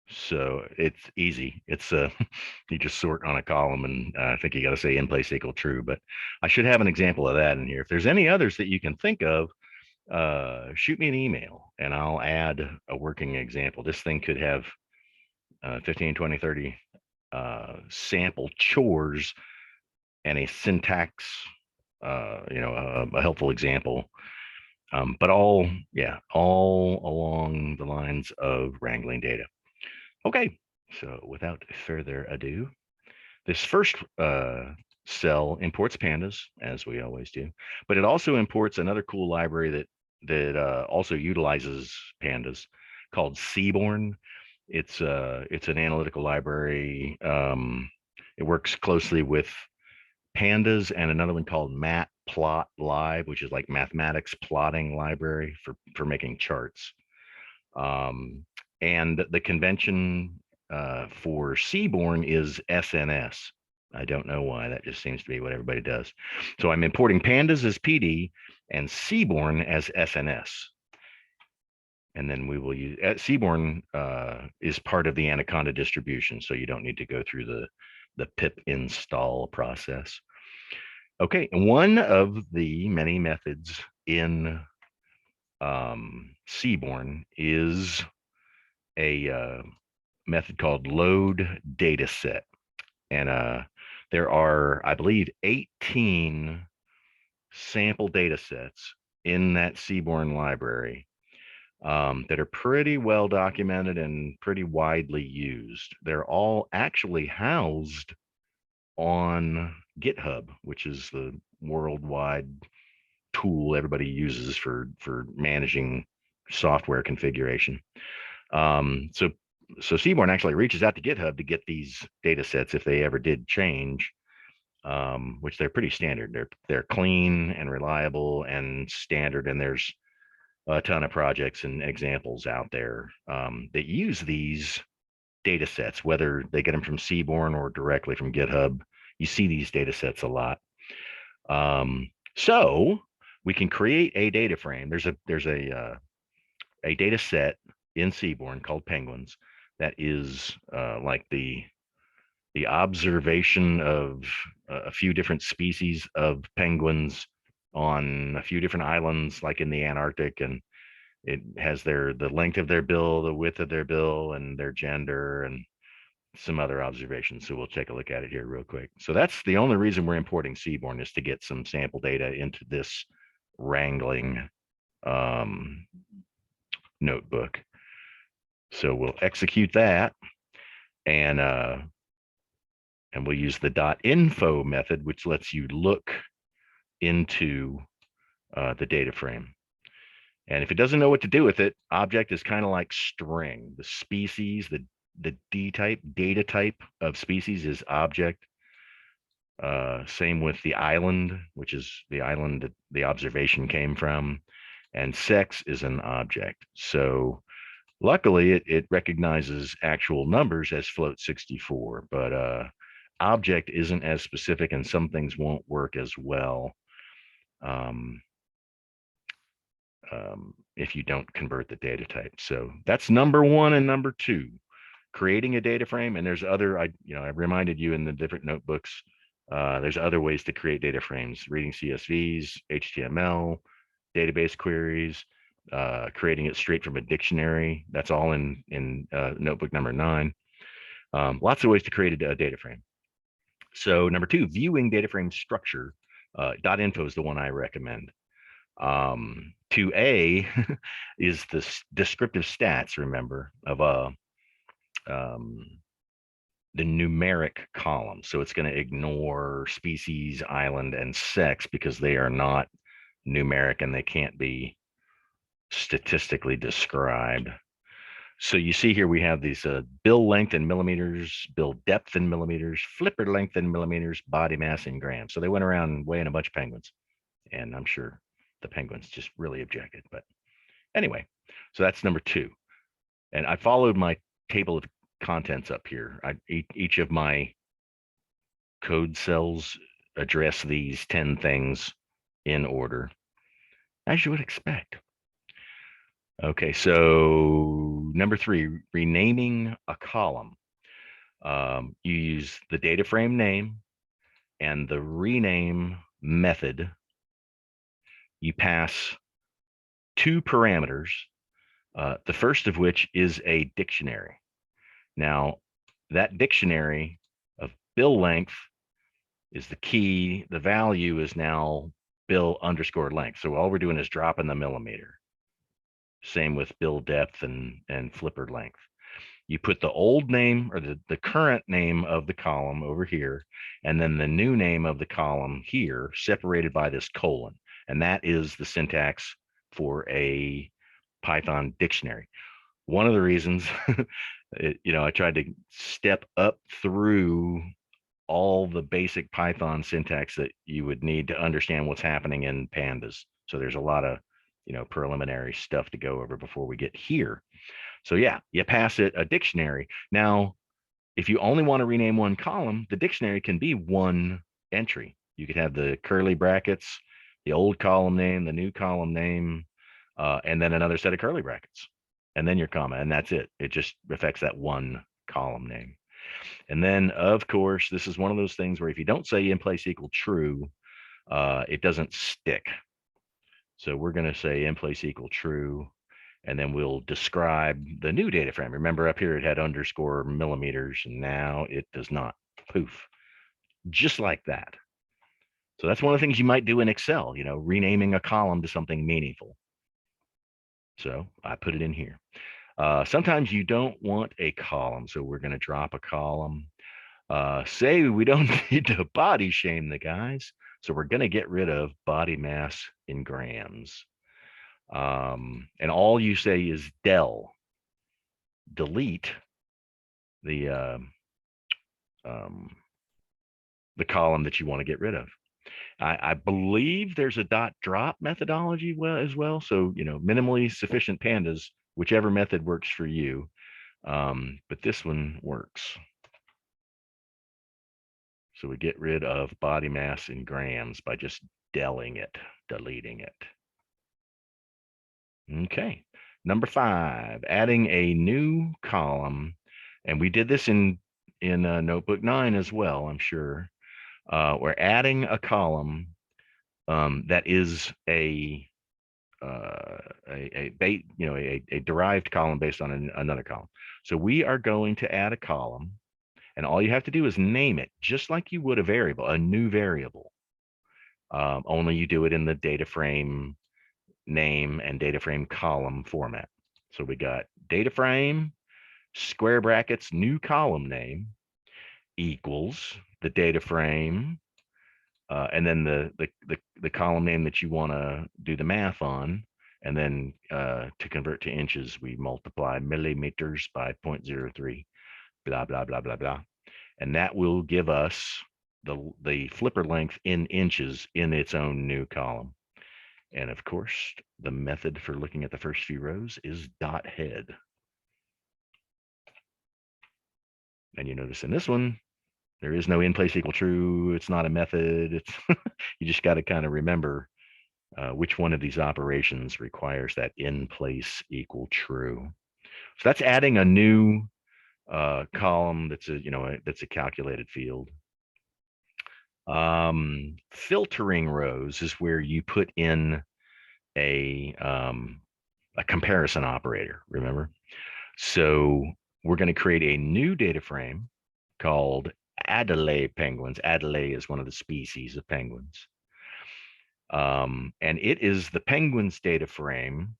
A: So it's easy. It's you just sort on a column, and I think you got to say in place equal true. But I should have an example of that in here. If there's any others that you can think of, shoot me an email and I'll add a working example. This thing could have 15, 20, 30 sample chores and a syntax, a helpful example. But all along the lines of wrangling data. Okay, so without further ado, this first cell imports pandas, as we always do, but it also imports another cool library that also utilizes pandas called Seaborn. It's an analytical library. It works closely with pandas and another one called Matplotlib, which is like mathematics plotting library for making charts. And the convention for Seaborn is SNS. I don't know why. That just seems to be what everybody does. So I'm importing pandas as PD and Seaborn as SNS. And then we will use Seaborn is part of the Anaconda distribution, so you don't need to go through the pip install process. Okay, one of the many methods in Seaborn is a method called load data set. And there are, I believe, 18 sample data sets in that Seaborn library that are pretty well documented and pretty widely used. They're all actually housed on GitHub, which is the worldwide tool everybody uses for managing software configuration. So Seaborn actually reaches out to GitHub to get these data sets if they ever did change, which they're pretty standard. They're clean and reliable and standard, and there's a ton of projects and examples out there that use these data sets, whether they get them from Seaborn or directly from GitHub. You see these data sets a lot. So we can create a data frame. There's a data set in Seaborn called penguins that is like the observation of a few different species of penguins on a few different islands, like in the Antarctic, and it has the length of their bill, the width of their bill, and their gender, and some other observations. So we'll take a look at it here real quick. So that's the only reason we're importing Seaborn, is to get some sample data into this wrangling notebook. So we'll execute that, and we'll use the .info method, which lets you look into the data frame. And if it doesn't know what to do with it, object is kind of like string. The species, the D type, data type of species is object. Same with the island, which is the island that the observation came from. And sex is an object. So luckily, it recognizes actual numbers as float 64, but object isn't as specific, and some things won't work as well if you don't convert the data type. So that's number one and number two, creating a data frame. And there's other, I reminded you in the different notebooks, there's other ways to create data frames: reading CSVs, HTML, database queries, creating it straight from a dictionary. That's all in notebook number 9. Lots of ways to create a data frame. So number 2, viewing data frame structure. .info is the one I recommend. 2A is the descriptive stats, remember, of the numeric column. So it's going to ignore species, island, and sex because they are not numeric and they can't be statistically described. So you see here we have these bill length in millimeters, bill depth in millimeters, flipper length in millimeters, body mass in grams. So they went around weighing a bunch of penguins, and I'm sure the penguins just really objected. But anyway, so that's number 2. And I followed my table of contents up here. Each of my code cells address these 10 things in order, as you would expect. Okay, so number 3, renaming a column. You use the data frame name and the rename method. You pass 2 parameters, the first of which is a dictionary. Now, that dictionary of bill length is the key. The value is now bill underscore length. So all we're doing is dropping the millimeter. Same with bill depth and flipper length. You put the old name or the current name of the column over here, and then the new name of the column here, separated by this colon. And that is the syntax for a Python dictionary. One of the reasons, I tried to step up through all the basic Python syntax that you would need to understand what's happening in pandas. So there's a lot of, preliminary stuff to go over before we get here. So yeah, you pass it a dictionary. Now, if you only want to rename one column, the dictionary can be one entry. You could have the curly brackets, the old column name, the new column name, and then another set of curly brackets, and then your comma, and that's it. It just affects that one column name. And then, of course, this is one of those things where if you don't say in place equal true, it doesn't stick. So we're going to say in place equal true, and then we'll describe the new data frame. Remember up here it had underscore millimeters, and now it does not. Poof, just like that. So that's one of the things you might do in Excel, renaming a column to something meaningful. So I put it in here. Sometimes you don't want a column, so we're going to drop a column. Say we don't need to body shame the guys, so we're going to get rid of body mass in grams. And all you say is del, delete the column that you want to get rid of. I believe there's a .drop methodology as well. So, minimally sufficient pandas, whichever method works for you. But this one works. So we get rid of body mass in grams by just deleting it. Okay. Number 5, adding a new column. And we did this in notebook 9 as well, I'm sure. We're adding a column that is a derived column based on another column. So we are going to add a column And all you have to do is name it just like you would a variable, a new variable. Only you do it in the data frame name and data frame column format. So we got data frame, square brackets, new column name equals the data frame, and then the column name that you want to do the math on. And then to convert to inches, we multiply millimeters by 0.03, blah, blah, blah, blah, blah. And that will give us the flipper length in inches in its own new column. And of course, the method for looking at the first few rows is dot head. And you notice in this one, there is no in place equal true. It's not a method. It's you just got to kind of remember which one of these operations requires that in place equal true. So that's adding a new column that's that's a calculated field. Filtering rows is where you put in a comparison operator, remember? So we're going to create a new data frame called Adelaide penguins. Adelaide is one of the species of penguins. And it is the penguins data frame.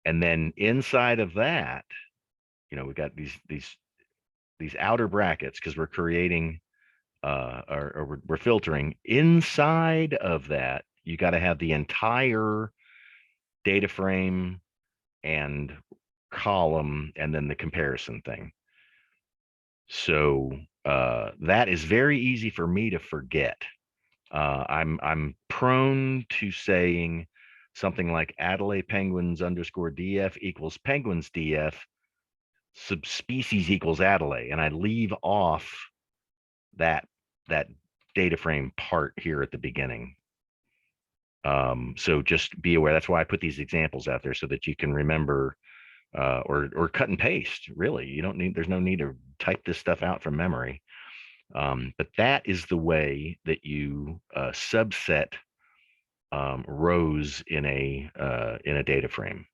A: And then inside of that, we've got these outer brackets because we're creating or we're filtering. Inside of that, you got to have the entire data frame and column and then the comparison thing. So that is very easy for me to forget. I'm prone to saying something like Adelaide penguins _ DF equals penguins DF subspecies equals Adelaide, and I leave off that data frame part here at the beginning. So just be aware. That's why I put these examples out there so that you can remember, or cut and paste. Really, you don't need. There's no need to type this stuff out from memory. But that is the way that you subset rows in a data frame,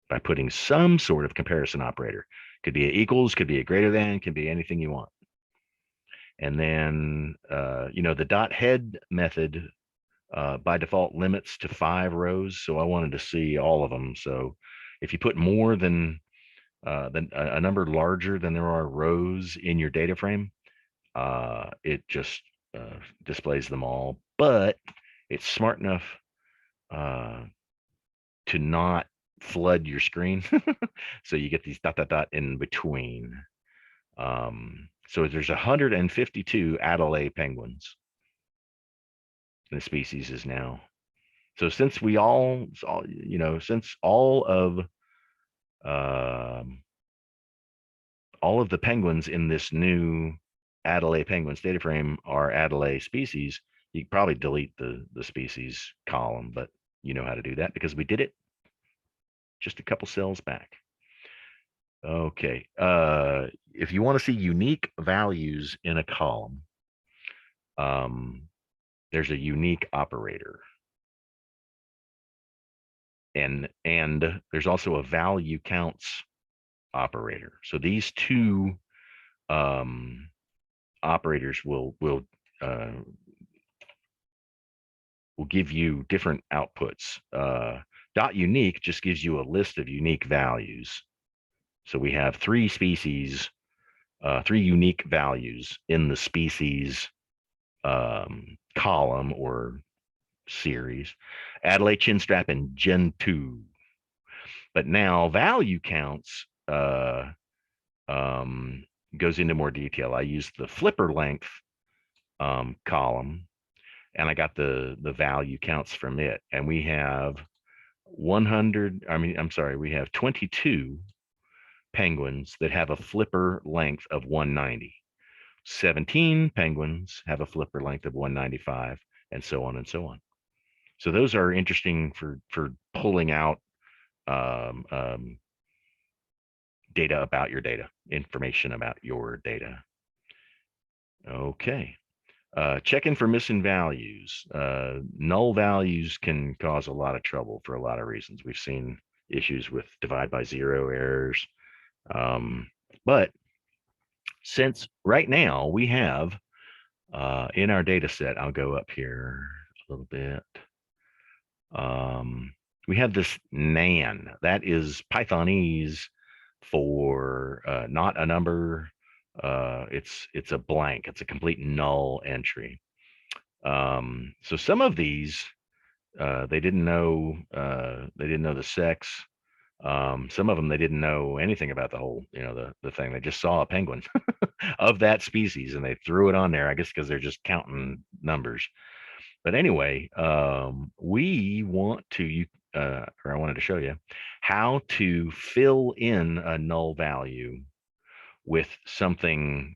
A: by putting some sort of comparison operator. Could be a equals, could be a greater than, can be anything you want. And then the dot head method by default limits to 5 rows. So I wanted to see all of them. So if you put more than a number larger than there are rows in your data frame, it just displays them all. But it's smart enough to not flood your screen. So you get these dot dot dot in between. So there's 152 Adelaide penguins. The species is now. So since since all of the penguins in this new Adelaide penguins data frame are Adelaide species, you could probably delete the species column, but you know how to do that because we did it just a couple cells back. Okay. If you want to see unique values in a column, there's a unique operator. And there's also a value counts operator. So these two operators will give you different outputs. Dot unique just gives you a list of unique values. So we have 3 species, 3 unique values in the species column or series: Adelaide chinstrap and Gen 2. But now value counts goes into more detail. I used the flipper length column, and I got the value counts from it. And we have 22 penguins that have a flipper length of 190. 17 penguins have a flipper length of 195, and so on and so on. So those are interesting for pulling out data about your data, information about your data. Okay. Checking for missing values. Null values can cause a lot of trouble for a lot of reasons. We've seen issues with divide by zero errors. But since right now we have in our data set, I'll go up here a little bit. We have this nan, that is Pythonese for not a number. It's a blank, it's a complete null entry. So some of these they didn't know the sex. Some of them they didn't know anything about the whole, the thing. They just saw a penguin of that species and they threw it on there, I guess because they're just counting numbers. But anyway, we want to, or I wanted to show you how to fill in a null value with something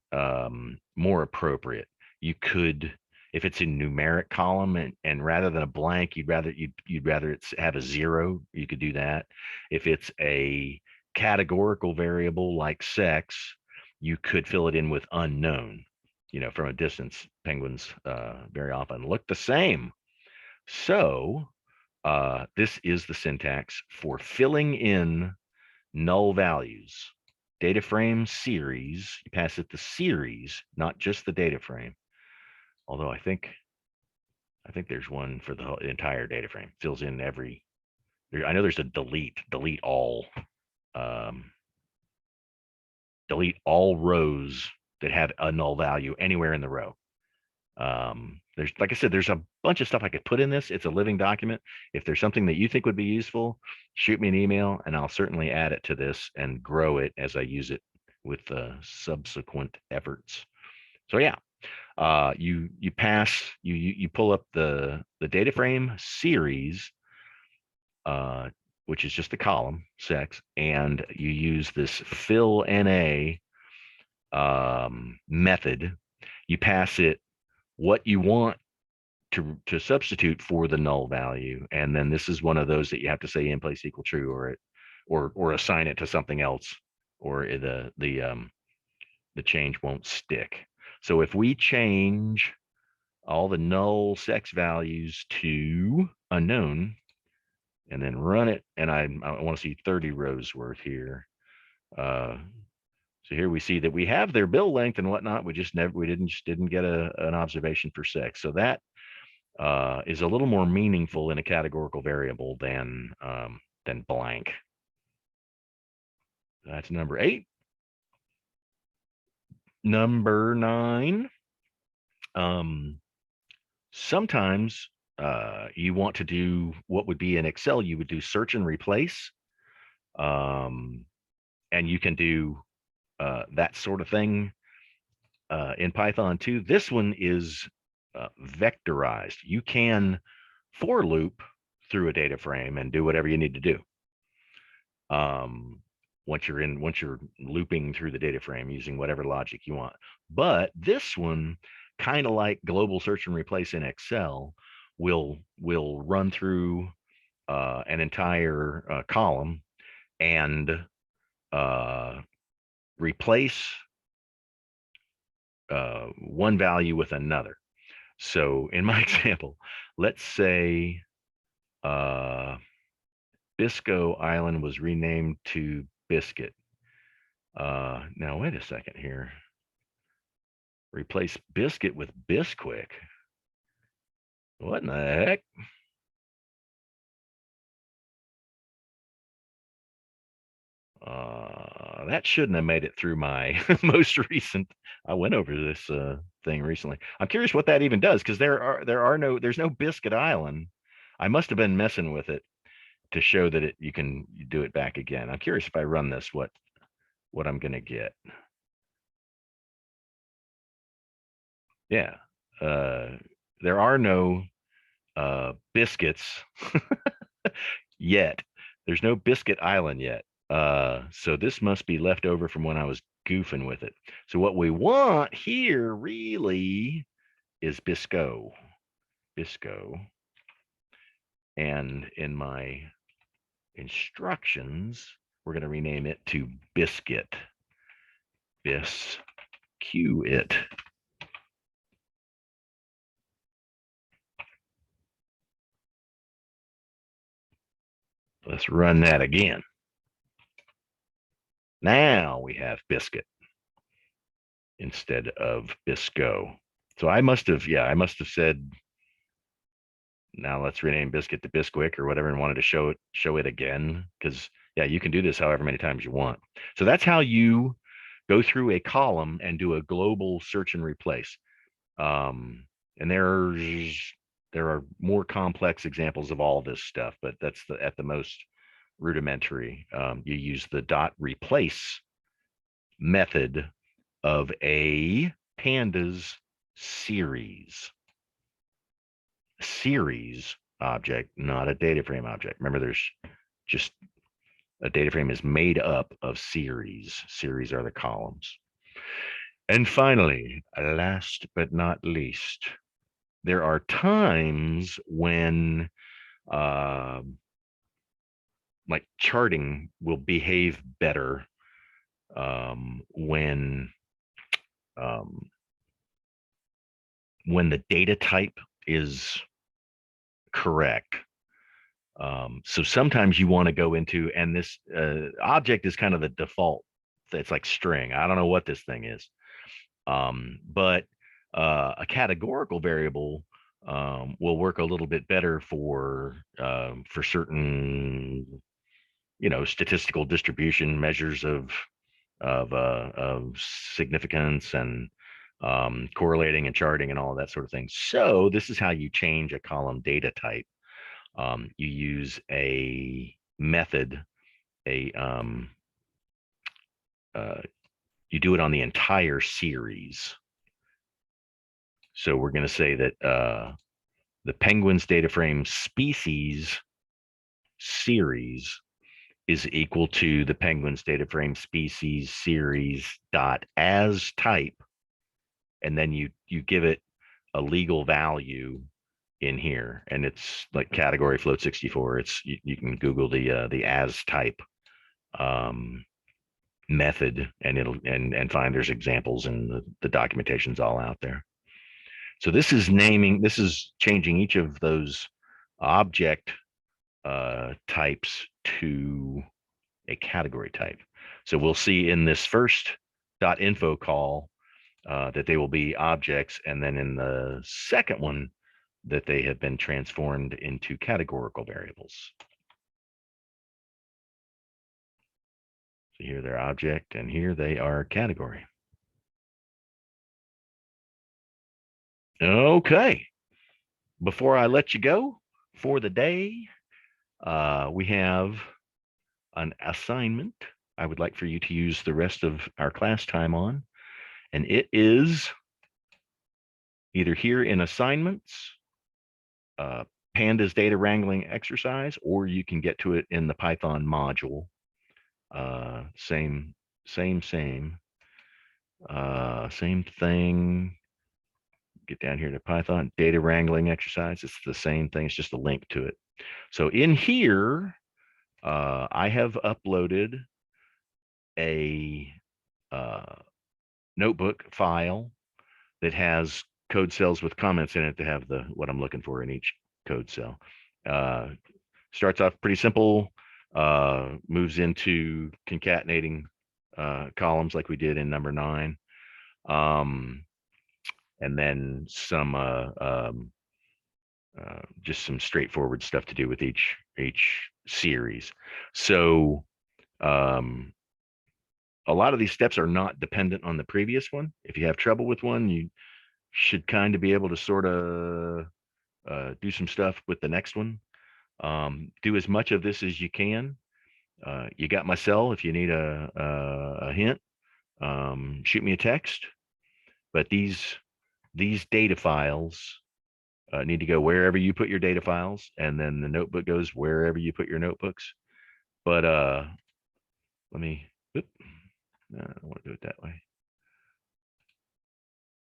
A: more appropriate. You could, if it's a numeric column and rather than a blank, you'd rather it have a 0, you could do that. If it's a categorical variable like sex, you could fill it in with unknown. From a distance, penguins very often look the same. So this is the syntax for filling in null values. Data frame series, you pass it the series, not just the data frame. Although I think there's one for the entire data frame. Fills in every. I know there's a delete all. Delete all rows that have a null value anywhere in the row. There's, like I said, there's a bunch of stuff I could put in this. It's a living document. If there's something that you think would be useful, shoot me an email and I'll certainly add it to this and grow it as I use it with subsequent efforts. So yeah, you pass, you pull up the data frame series, which is just a column sex, and you use this fill NA method. You pass it what you want to substitute for the null value, and then this is one of those that you have to say in place equal true, or assign it to something else, or the change won't stick. So if we change all the null sex values to unknown and then run it, and I want to see 30 rows worth here. So here we see that we have their bill length and whatnot. We didn't get an observation for sex. So that is a little more meaningful in a categorical variable than blank. That's number 8. Number 9. Sometimes you want to do what would be in Excel. You would do search and replace, and you can do that sort of thing in Python too. This one is vectorized. You can for loop through a data frame and do whatever you need to do. Once you're looping through the data frame using whatever logic you want. But this one, kind of like global search and replace in Excel, will run through an entire column and replace one value with another. So in my example, let's say Bisco Island was renamed to Biscuit. Now wait a second here. Replace Biscuit with Bisquick. What in the heck? That shouldn't have made it through my most recent. I went over this thing recently. I'm curious what that even does, because there's no Biscuit Island. I must have been messing with it to show that you can do it back again. I'm curious if I run this, what I'm gonna get. Yeah, there are no biscuits yet. There's no Biscuit Island yet. So this must be left over from when I was goofing with it. So what we want here really is Bisco. And in my instructions, we're going to rename it to Biscuit. Biscuit. Let's run that again. Now we have Biscuit. instead of Bisco. So I must have said, now let's rename Biscuit to Bisquick or whatever, and wanted to show it again, because yeah, you can do this however many times you want. So that's how you go through a column and do a global search and replace. And there are more complex examples of all this stuff, but that's at the most rudimentary. You use the dot replace method of a pandas series object, not a data frame object. Remember, there's just a data frame is made up of series. Series are the columns. And finally, last but not least, there are times when like charting will behave better when the data type is correct. So sometimes you want to go into, and this object is kind of the default. It's like string. I don't know what this thing is. But a categorical variable will work a little bit better for certain, statistical distribution measures of significance and correlating and charting and all of that sort of thing. So this is how you change a column data type. You use a method, you do it on the entire series. So we're going to say that the penguins data frame species series is equal to the penguins data frame species series dot as type, and then you give it a legal value in here, and it's like category float 64. It's you can Google the as type method, and it'll and find there's examples, and the documentation's all out there. So this is changing each of those object types to a category type. So we'll see in this first .info call that they will be objects, and then in the second one that they have been transformed into categorical variables. So here they're object, and here they are category. Okay. Before I let you go for the day, we have an assignment I would like for you to use the rest of our class time on, and it is either here in assignments, pandas data wrangling exercise, or you can get to it in the Python module. Same thing. Get down here to Python data wrangling exercise. It's the same thing. It's just a link to it. So in here, I have uploaded a notebook file that has code cells with comments in it to have what I'm looking for in each code cell. Starts off pretty simple, moves into concatenating columns like we did in number 9. And then some just some straightforward stuff to do with each series. So a lot of these steps are not dependent on the previous one. If you have trouble with one, you should kind of be able to sort of do some stuff with the next one. Do as much of this as you can. You got my cell if you need a hint. Shoot me a text. But these data files need to go wherever you put your data files, and then the notebook goes wherever you put your notebooks. But let me, no, I don't want to do it that way.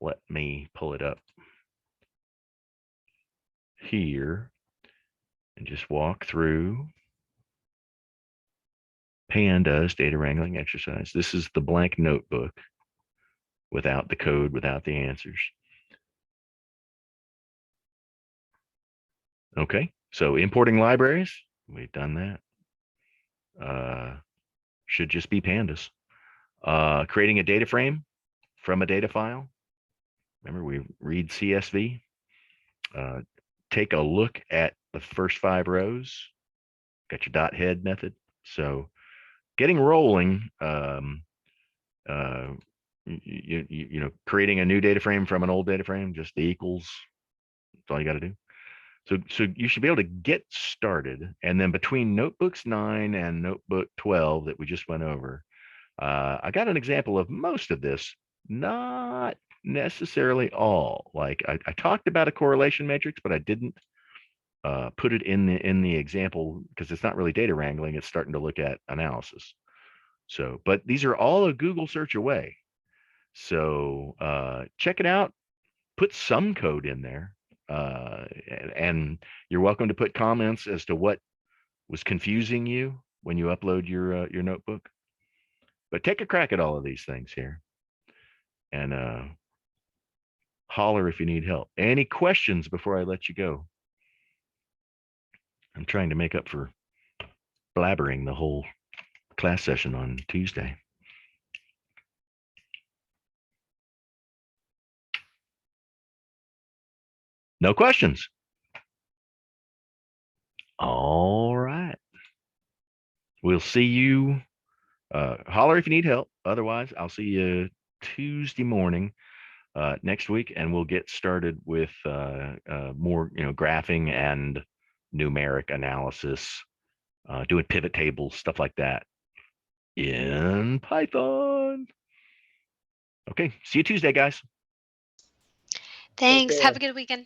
A: Let me pull it up here and just walk through pandas data wrangling exercise. This is the blank notebook without the code, without the answers. Okay, so importing libraries, we've done that. Should just be pandas. Creating a data frame from a data file. Remember, we read CSV. Take a look at the first 5 rows. Got your dot head method. So getting rolling, you know, creating a new data frame from an old data frame, just the equals. That's all you got to do. So you should be able to get started. And then between notebooks 9 and notebook 12 that we just went over, I got an example of most of this, not necessarily all. Like I talked about a correlation matrix, but I didn't put it in the example because it's not really data wrangling. It's starting to look at analysis. So, but these are all a Google search away. So check it out. Put some code in there. And you're welcome to put comments as to what was confusing you when you upload your notebook. But take a crack at all of these things here, and holler if you need help. Any questions before I let you go? I'm trying to make up for blabbering the whole class session on Tuesday. No questions. All right. We'll see you. Holler if you need help. Otherwise, I'll see you Tuesday morning next week, and we'll get started with more, graphing and numeric analysis, doing pivot tables, stuff like that in Python. Okay. See you Tuesday, guys.
E: Thanks.
B: Okay.
E: Have a good weekend.